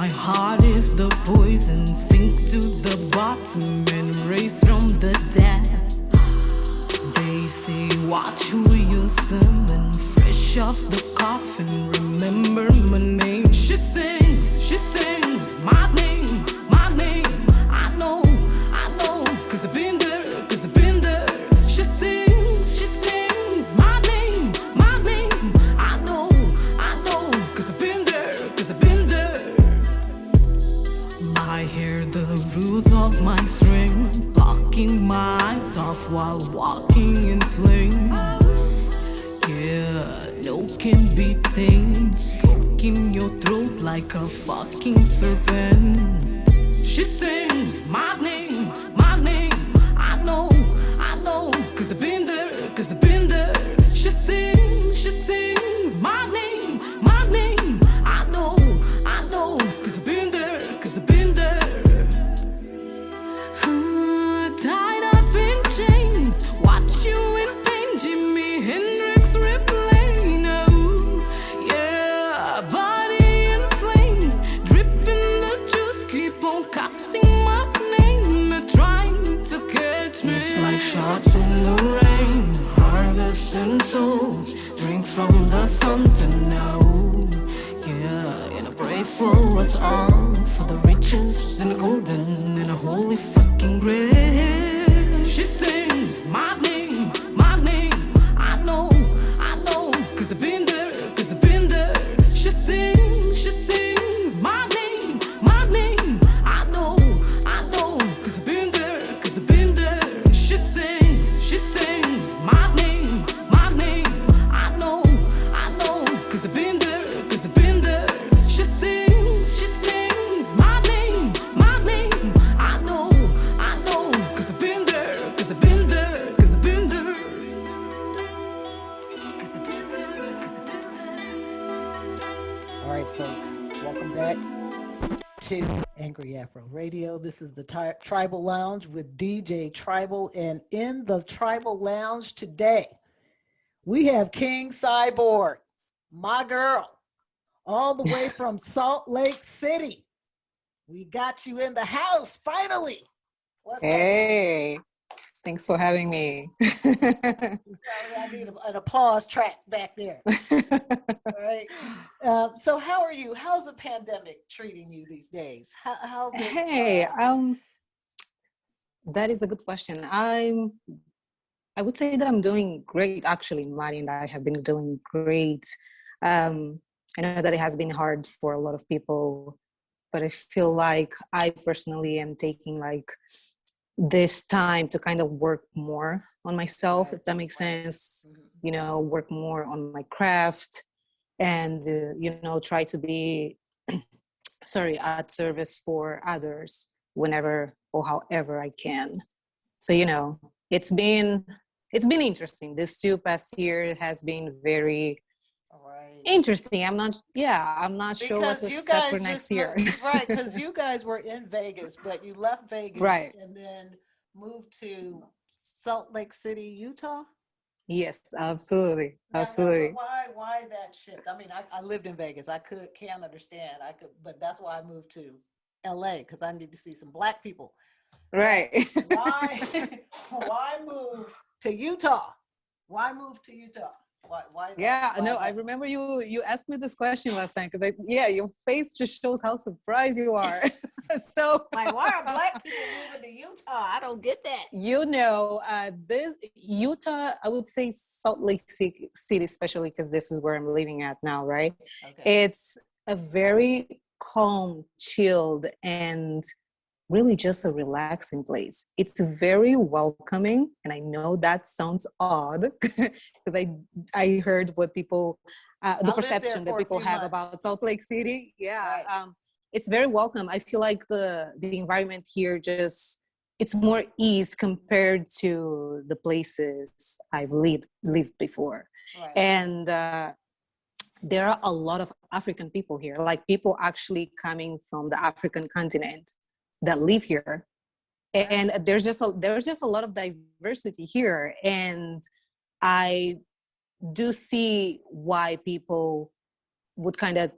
My heart is the poison, sink to the bottom and race from the dead. They say watch who you summon, fresh off the coffin, remember my name. She sings my name, my name. I know, cause I've been there, She sings my name, I know, cause I've been there, I hear the roots of my string, blocking my eyes off while walking in flames. Yeah, no can be tamed, stroking your throat like a fucking serpent. She sings my name, I know, cause I've been there, She sings my name, I know, cause I've been there, Tied up in chains, watch you in pain, Jimi Hendrix replay. No, yeah, body in flames, dripping the juice, keep on casting my name. They're trying to catch me. It's like shots in the rain, harvesting souls, drink from the fountain now. Yeah, and I pray for us all, for the riches and the golden and the holy fucking grace. She sings my name, I know, cause I've been there, She sings my name, I know, cause I've been there, She sings my name, I know, cause I've been there, She sings my name, I know, cause I've been there, cause I've been there, cause I've been there, cause I've been there, cause I've been there. All right, folks, welcome back to Angry Afro Radio. This is the Tribal Lounge with DJ Tribal, and in the Tribal Lounge today, we have King Cyborg, my girl, all the way from Salt Lake City. We got you in the house, finally. What's Hey, thanks for having me. up? I need an applause track back there. All right. So how are you? How's the pandemic treating you these days? How's it? Hey, that is a good question. I would say that I'm doing great, actually. Mari and I have been doing great. I know that it has been hard for a lot of people, but I feel like I personally am taking like this time to kind of work more on myself, if that makes sense. You know, work more on my craft and, try to be, at service for others whenever or however I can. So, it's been interesting. This past year has been very interesting. I'm not sure what to expect for next year. Right, because you guys were in Vegas, but you left Vegas and then moved to Salt Lake City, Utah. Yes, absolutely. Now, why that shift? I mean, I lived in Vegas. Can't understand. But that's why I moved to LA, because I need to see some Black people. Right. Why move to Utah? I remember you asked me this question last time because your face just shows how surprised you are. So why are Black people moving to Utah? I don't get that. This Utah, I would say Salt Lake City, especially because this is where I'm living at now, right? Okay. It's a very calm, chilled, and really just a relaxing place. It's very welcoming, and I know that sounds odd because I heard what people the perception that people have about Salt Lake City. Right. It's very welcome. I feel like the environment here it's more ease compared to the places I've lived before. Right. And there are a lot of African people here, like people actually coming from the African continent that live here, and there's just a lot of diversity here, and I do see why people would kind of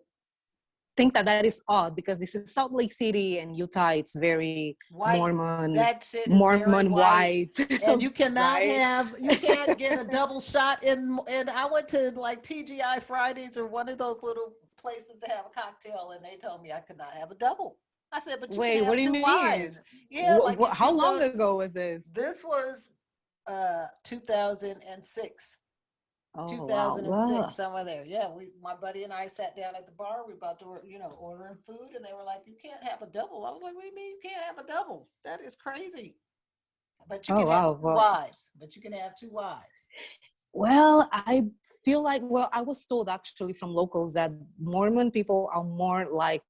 think that that is odd because this is Salt Lake City and Utah. It's very White. Mormon, That shit is very Mormon white. white, And you cannot right? you can't get a double shot in. And I went to like TGI Fridays or one of those little places to have a cocktail, and they told me I could not have a double. I said, but you can Wait, what have do you two mean? wives. Yeah, like if How you long go, ago was this? this was 2006. Oh wow, 2006, wow. somewhere there. Yeah, my buddy and I sat down at the bar. We about to, ordering food, and they were like, "You can't have a double." I was like, "What do you mean you can't have a double? That is crazy." But you Oh can have wow. two Well, wives. But you can have two wives. I feel like, well, I was told actually from locals that Mormon people are more like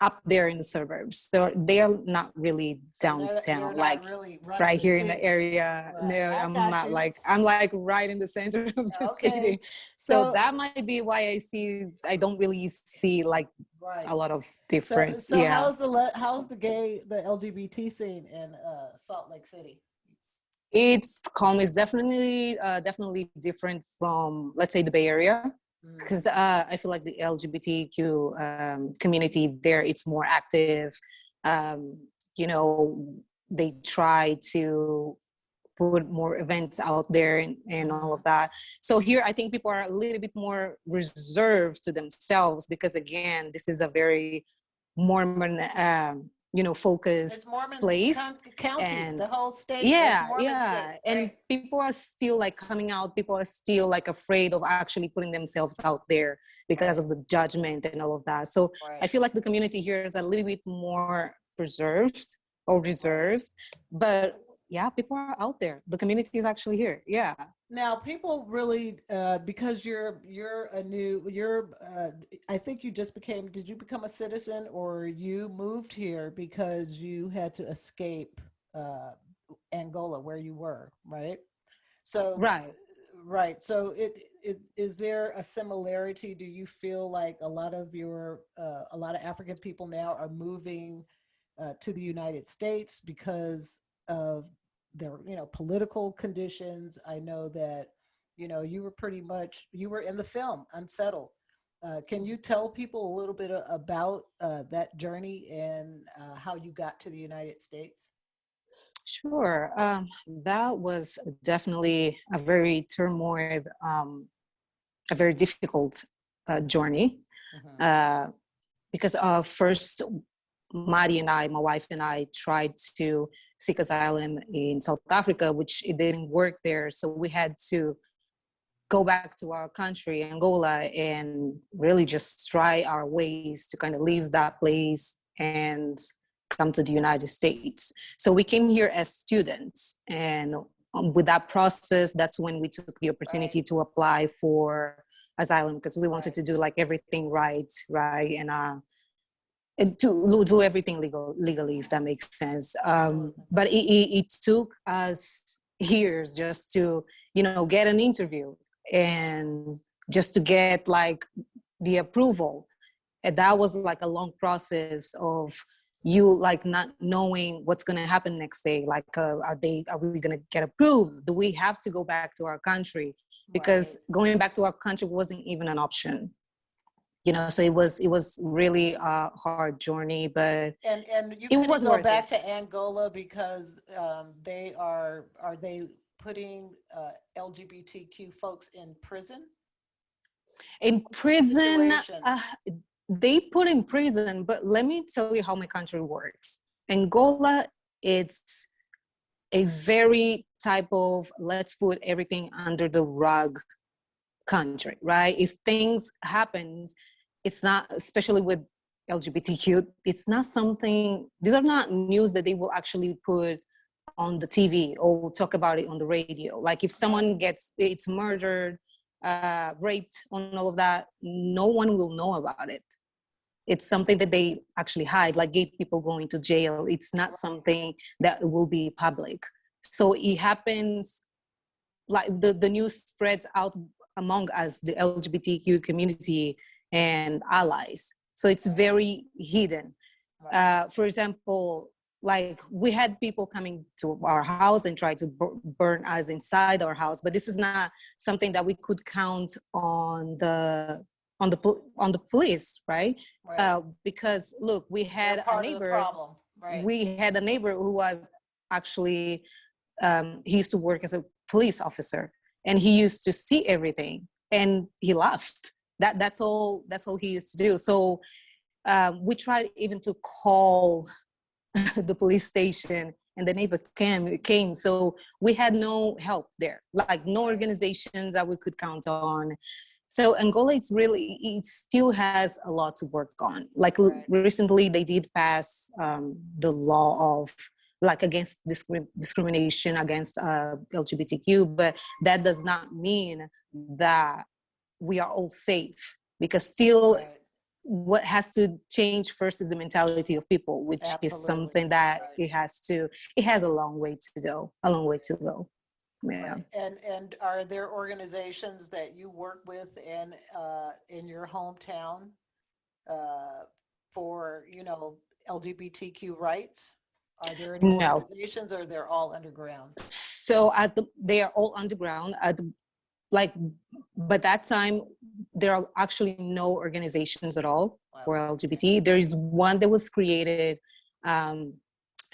up there in the suburbs. They are not really So you're downtown, not like really running right the here in the city, area. No, right? I I'm got not you. like, I'm like right in the center of the Okay, city. So so that might be why I don't really see like right. a lot of So difference. so Yeah. how's the LGBT scene in Salt Lake City? It's calm. It's definitely different from, let's say, the Bay Area, Mm, because I feel like the LGBTQ community there, it's more active. Um, you know, they try to put more events out there and all of that. So here, I think people are a little bit more reserved to themselves because, again, this is a very Mormon, it's focused Mormon place, County, and the whole state. It's yeah, Mormon yeah. state, And right? people are still like coming out, people are still like afraid of actually putting themselves out there because Right, of the judgment and all of that. So I right, feel like the community here is a little bit more preserved or right. reserved. But yeah, people are out there. The community is actually here. Yeah. Now, people really, because I think you just did you become a citizen or you moved here because you had to escape uh, Angola where you were, right? So, Right. right. So is there a similarity? Do you feel like a lot of African people now are moving to the United States because of their, political conditions? I know that, you were in the film Unsettled. Can you tell people a little bit about that journey and how you got to the United States? Sure. That was definitely a very turmoil, a very difficult journey. Hmm. Uh, because first my wife and I tried to seek asylum in South Africa, which it didn't work there. So we had to go back to our country, Angola, and really just try our ways to kind of leave that place and come to the United States. So we came here as students, and with that process, that's when we took the Right, opportunity to apply for asylum because we wanted right. to do like everything right, and to do everything legally, if that makes sense. Absolutely. But it took us years just to get an interview and just to get like the approval, and that was like a long process of you like not knowing what's going to happen next day, like are we going to get approved, do we have to go back to our country, because Right. going back to our country wasn't even an option. So it was really a hard journey, but And you it couldn't was go worth back it. to Angola because are they putting LGBTQ folks in prison? In What's the prison, situation? they put in prison, but let me tell you how my country works. Angola, it's a very type of let's put everything under the rug country, right? If things happen, it's not, especially with LGBTQ, it's not something, these are not news that they will actually put on the TV or talk about it on the radio. Like if Right. someone it's murdered, raped, on all of that, no one will know about it. It's something that they actually hide, like gay people going to jail. It's not Right. something that will be public. So it happens, like the news spreads out among us, the LGBTQ community and allies. So it's very hidden. Right. For example, like we had people coming to our house and try to burn us inside our house, but this is not something that we could count on the on the police, right? Right. Because look, we They're had a part of the neighbor. problem. Right. We had a neighbor who was actually he used to work as a police officer, and he used to see everything, and he left. That's all he used to do. So we tried even to call the police station, and the neighbor came. So we had no help there, like no organizations that we could count on. So Angola is really, it still has a lot to work on. Like Right. recently they did pass the law of like against discrimination against LGBTQ, but that does not mean that we are all safe, because still Right. what has to change first is the mentality of people, which is Absolutely. something that Right. it has a long way to go, Yeah. Right. And are there organizations that you work with in your hometown uh, for, LGBTQ rights? Are there any No. organizations, or they're all underground? So they are all underground. Like, but that time there are actually no organizations at all for Wow. LGBT. There is one that was created um,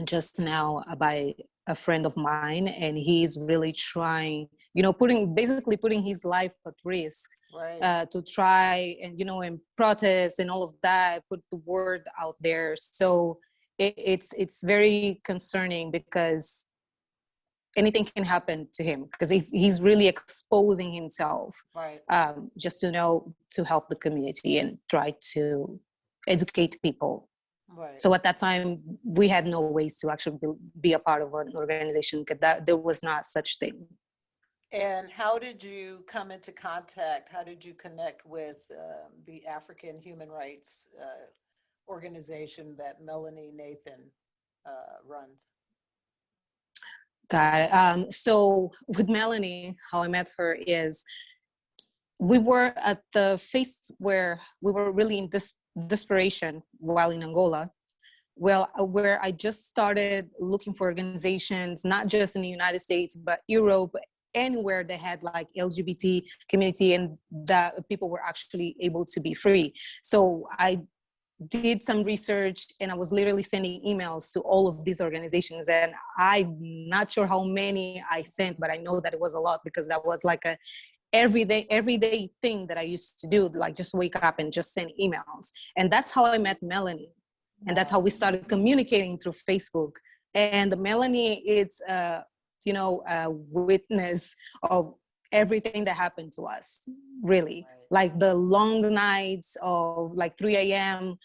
just now by a friend of mine, and he's really trying, basically putting his life at risk Right. to try and protest and all of that, put the word out there. So it's very concerning, because anything can happen to him, because he's really exposing himself Right. just to help the community and try to educate people. Right. So at that time we had no ways to actually be a part of an organization, because there was not such thing. And how did you come into contact? How did you connect with the African Human Rights organization that Melanie Nathan runs? Got it. So with Melanie, how I met her is we were at the phase where we were really in this desperation while in Angola. Well, where I just started looking for organizations, not just in the United States, but Europe, anywhere that had like LGBT community and that people were actually able to be free. So I did some research, and I was literally sending emails to all of these organizations, and I'm not sure how many I sent, but I know that it was a lot, because that was like a everyday thing that I used to do, like just wake up and just send emails. And that's how I met Melanie, and that's how we started communicating through Facebook. And Melanie is a witness of everything that happened to us, really. Right. Like the long nights of like 3 a.m.,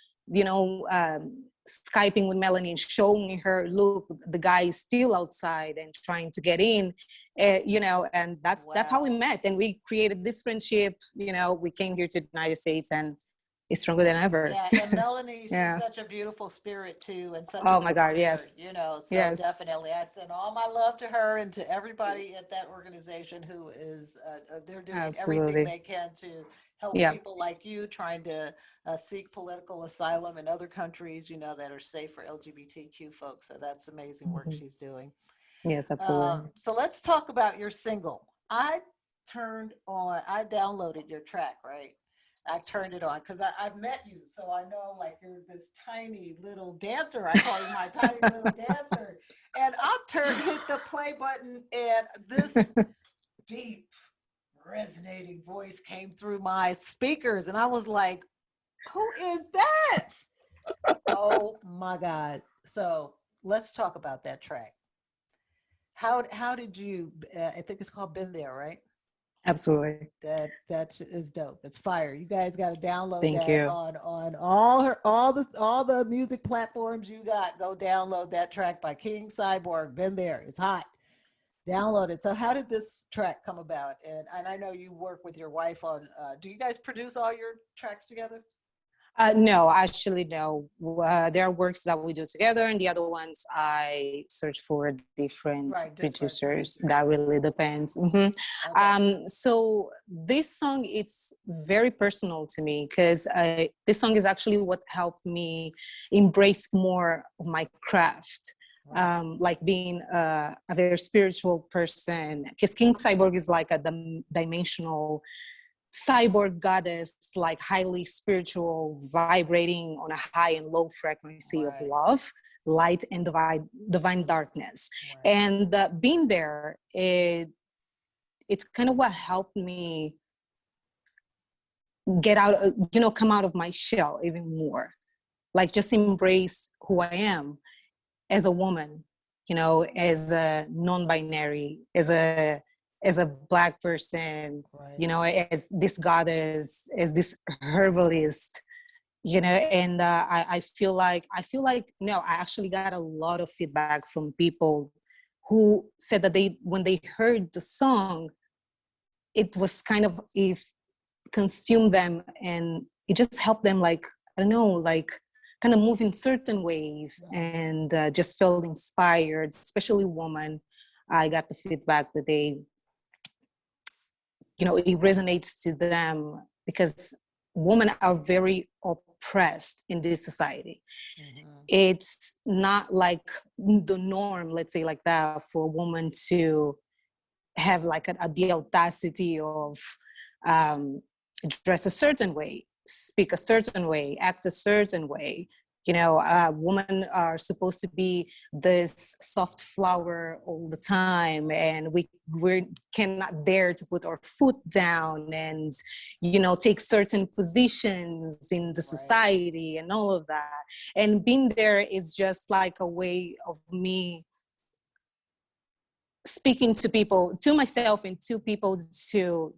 Skyping with Melanie and showing her, look, the guy is still outside and trying to get in, and that's how we Wow. met. And we created this friendship, we came here to the United States, and it's stronger than ever. Yeah, and Melanie, she's Yeah. such a beautiful spirit too, and such a Oh my God, warrior, yes. so Yes. definitely I send all my love to her and to everybody at that organization who is, they're doing everything Absolutely. they can to help Yeah. people like you trying to seek political asylum in other countries, that are safe for LGBTQ folks. So that's amazing work Mhm. she's doing. Yes, absolutely. So let's talk about your single. I downloaded your track, right? I turned it on because I've met you, so I know like you're this tiny little dancer. I call you my tiny little dancer. And hit the play button, and this deep, resonating voice came through my speakers, and I was like, "Who is that?" Oh my God! So let's talk about that track. How did you? I think it's called "Been There," right? Absolutely. That is dope. It's fire. You guys got to download Thank that you. on all the music platforms you got. Go download that track by King Cyborg. Been There. It's hot. Download it. So how did this track come about? And I know you work with your wife on. Do you guys produce all your tracks together? No, actually, no. There are works that we do together, and the other ones I search for different Right, different producers. producers. That really depends. Mhm. Okay. So this song, it's very personal to me, because this song is actually what helped me embrace more of my craft. Like being a very spiritual person, because King Cyborg is like a dimensional cyborg goddess, like highly spiritual, vibrating on a high and low frequency of love, light, and divine darkness. And being there, it's kind of what helped me get out, come out of my shell even more. Like just embrace who I am as a woman, as a non-binary, as a Black person, as this goddess, as this herbalist, and I feel like no, I actually got a lot of feedback from people who said that when they heard the song, it was kind of, if consumed them, and it just helped them, like, I don't know, like kind of move in certain ways, and just felt inspired, especially women. I got the feedback that they, it resonates to them, because women are very oppressed in this society. It's not like the norm, let's say like that, for a woman to have like the audacity of dress a certain way, speak a certain way, act a certain way. Women are supposed to be this soft flower all the time, and we cannot dare to put our foot down and, take certain positions in the society and all of that. And being there is just like a way of me speaking to people, to myself and to people, to,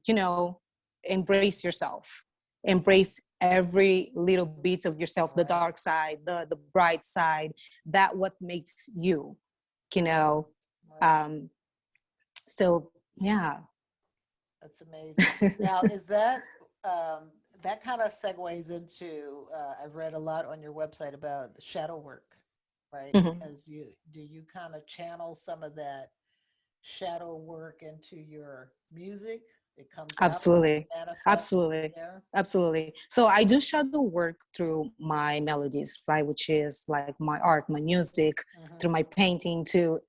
embrace yourself, embrace every little bit of yourself, the dark side, the bright side, that what makes you, so yeah. That's amazing. Now, is that that kind of segues into, I've read a lot on your website about shadow work, right? Because do you kind of channel some of that shadow work into your music? It comes absolutely out, absolutely. So I do shadow work through my melodies, right, which is like my art, my music, through my painting, through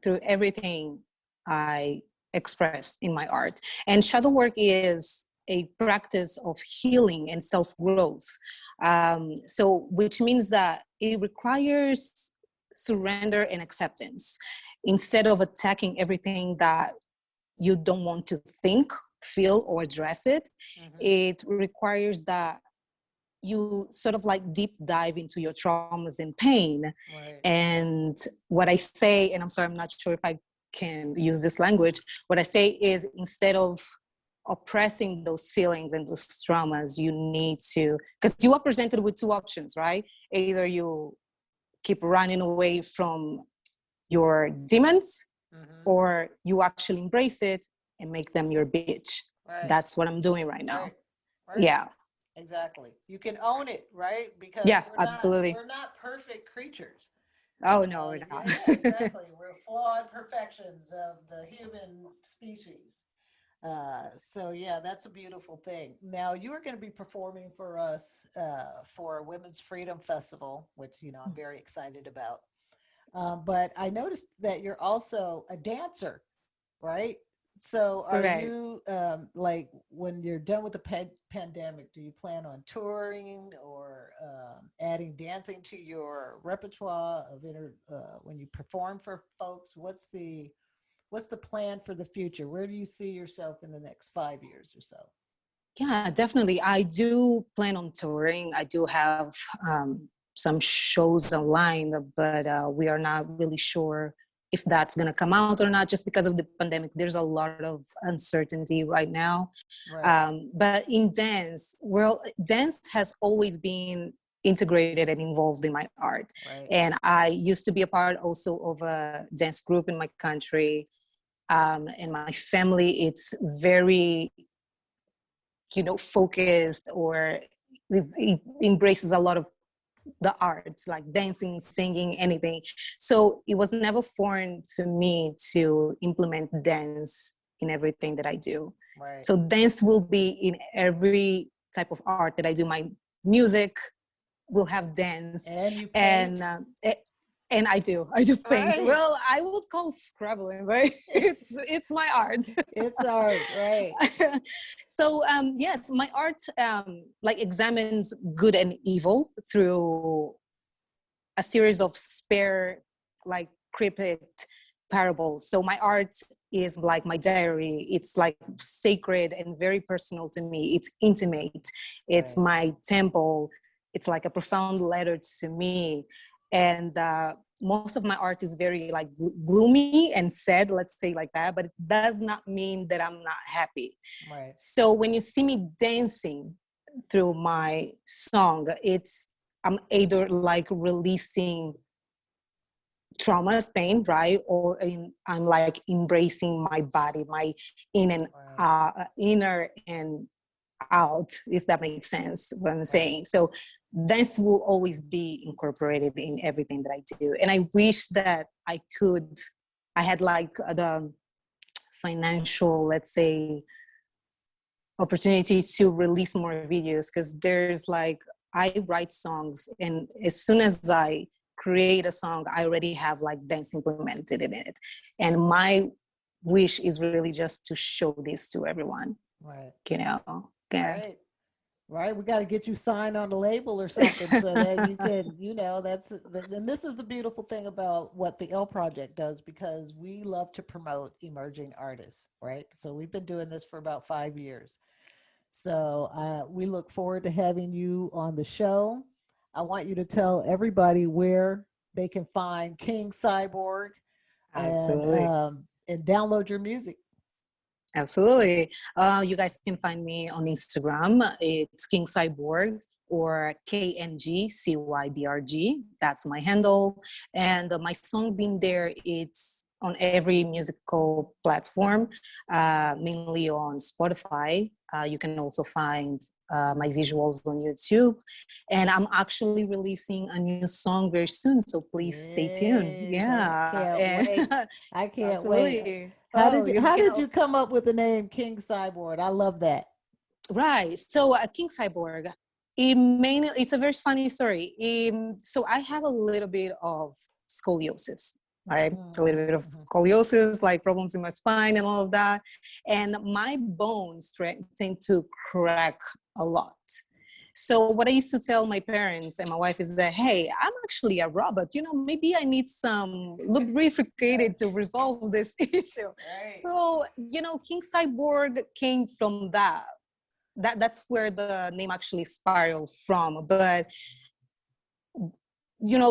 everything I express in my art. And shadow work is a practice of healing and self-growth, so which means that it requires surrender and acceptance. Instead of attacking everything that you don't want to think, feel, or address it, it requires that you sort of like deep dive into your traumas and pain. And what I say, and I'm sorry, I'm not sure if I can use this language, what I say is, instead of oppressing those feelings and those traumas, you need to, because you are presented with two options, right? Either you keep running away from your demons, or you actually embrace it and make them your bitch. That's what I'm doing right now. Yeah, exactly. You can own it, right? Because absolutely. We're not perfect creatures. Oh, no, we're not. Yeah, exactly. We're flawed perfections of the human species. So yeah, that's a beautiful thing. Now, you are going to be performing for us for Women's Freedom Festival, which I'm very excited about. But I noticed that you're also a dancer, right? So are you, like, when you're done with the pandemic, do you plan on touring or adding dancing to your repertoire of when you perform for folks? What's the plan for the future? Where do you see yourself in the next 5 years or so? Yeah, definitely. I do plan on touring. I do have some shows online, but we are not really sure if that's going to come out or not, just because of the pandemic. There's a lot of uncertainty right now. But in dance, dance has always been integrated and involved in my art. And I used to be a part also of a dance group in my country. And my family, it's very, focused, or it embraces a lot of the arts, like dancing, singing, anything. So it was never foreign for me to implement dance in everything that I do. So dance will be in every type of art that I do. My music will have dance. And you paint? And I do paint. Right. Well, I would call scribbling, but it's my art. It's art, right? So yes, my art like examines good and evil through a series of spare, like cryptic parables. So my art is like my diary. It's like sacred and very personal to me. It's intimate. It's Right. my temple. It's like a profound letter to me. And most of my art is very like gloomy and sad, let's say like that, but it does not mean that I'm not happy. Right. So when you see me dancing through my song, it's I'm either like releasing traumas, pain, right? Or I'm like embracing my body, my inner and out, if that makes sense what I'm saying. So dance will always be incorporated in everything that I do. And I wish that I had like the financial, let's say, opportunity to release more videos, because there's like, I write songs, and as soon as I create a song, I already have like dance implemented in it. And my wish is really just to show this to everyone. Right. Yeah. Right. Right. We got to get you signed on the label or something so that you can, and this is the beautiful thing about what the L Project does, because we love to promote emerging artists, right? So we've been doing this for about 5 years. So we look forward to having you on the show. I want you to tell everybody where they can find King Cyborg Absolutely. and download your music. Absolutely. You guys can find me on Instagram. It's King Cyborg or KNGCYBRG. That's my handle. And my song being there, it's on every musical platform, mainly on Spotify. You can also find my visuals on YouTube. And I'm actually releasing a new song very soon, so please stay tuned. Yeah, Yeah. I can't wait. I can't wait. Absolutely. How did you come up with the name King Cyborg? I love that. Right. So King Cyborg, it's a very funny story. So I have a little bit of scoliosis, right? A little bit of scoliosis, like problems in my spine and all of that. And my bones tend to crack a lot. So what I used to tell my parents and my wife is that, hey, I'm actually a robot. Maybe I need some lubricated to resolve this issue. Right. So, King Cyborg came from that. That's where the name actually spiraled from. But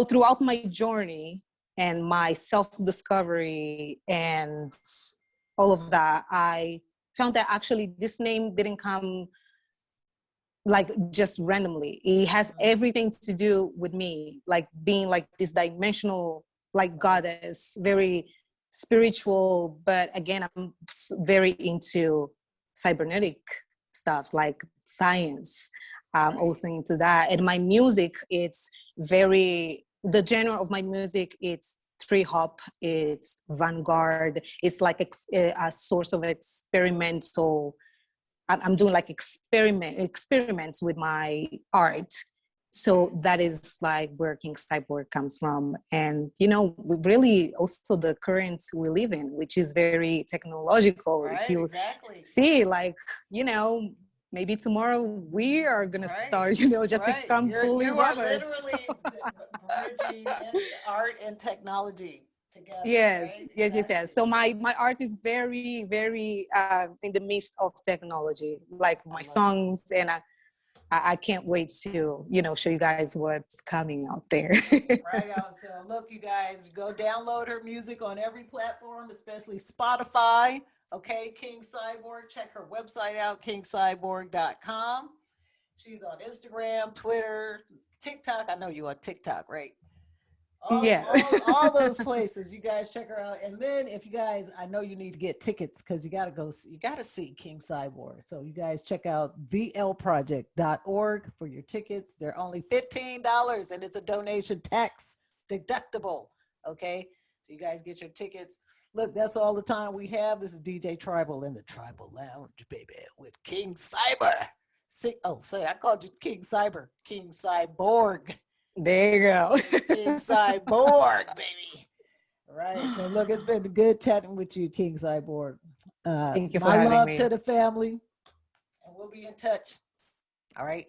throughout my journey and my self-discovery and all of that, I found that actually this name didn't come like just randomly. It has everything to do with me, like being like this dimensional, like goddess, very spiritual. But again, I'm very into cybernetic stuff, like science. I'm also into that. And my music, the genre of my music, it's trip hop, it's vanguard, it's like a source of experimental. I'm doing like experiments with my art. So that is like where King Cyborg comes from. And, really also the current we live in, which is very technological. Right, if you exactly. see, like, maybe tomorrow we are going to start, just become fully robots. You are literally bridging art and technology together. Yes, right? yes, Exactly. yes. So my art is very, very in the midst of technology, like my songs, and I can't wait to show you guys what's coming out there. Right out. So look, you guys, go download her music on every platform, especially Spotify. Okay, King Cyborg. Check her website out, kingcyborg.com. She's on Instagram, Twitter, TikTok. I know you on TikTok, right? All those places. You guys check her out. And then if you guys, I know you need to get tickets because you got to see King Cyborg. So you guys check out thelproject.org for your tickets. They're only $15 and it's a donation tax deductible. Okay. So you guys get your tickets. Look, that's all the time we have. This is DJ Tribal in the Tribal Lounge, baby, with King Cyber. I called you King Cyber, King Cyborg. There you go. King Cyborg, baby. All right. So look, it's been good chatting with you, King Cyborg. Thank you for My having love me. to the family, and we'll be in touch. All right.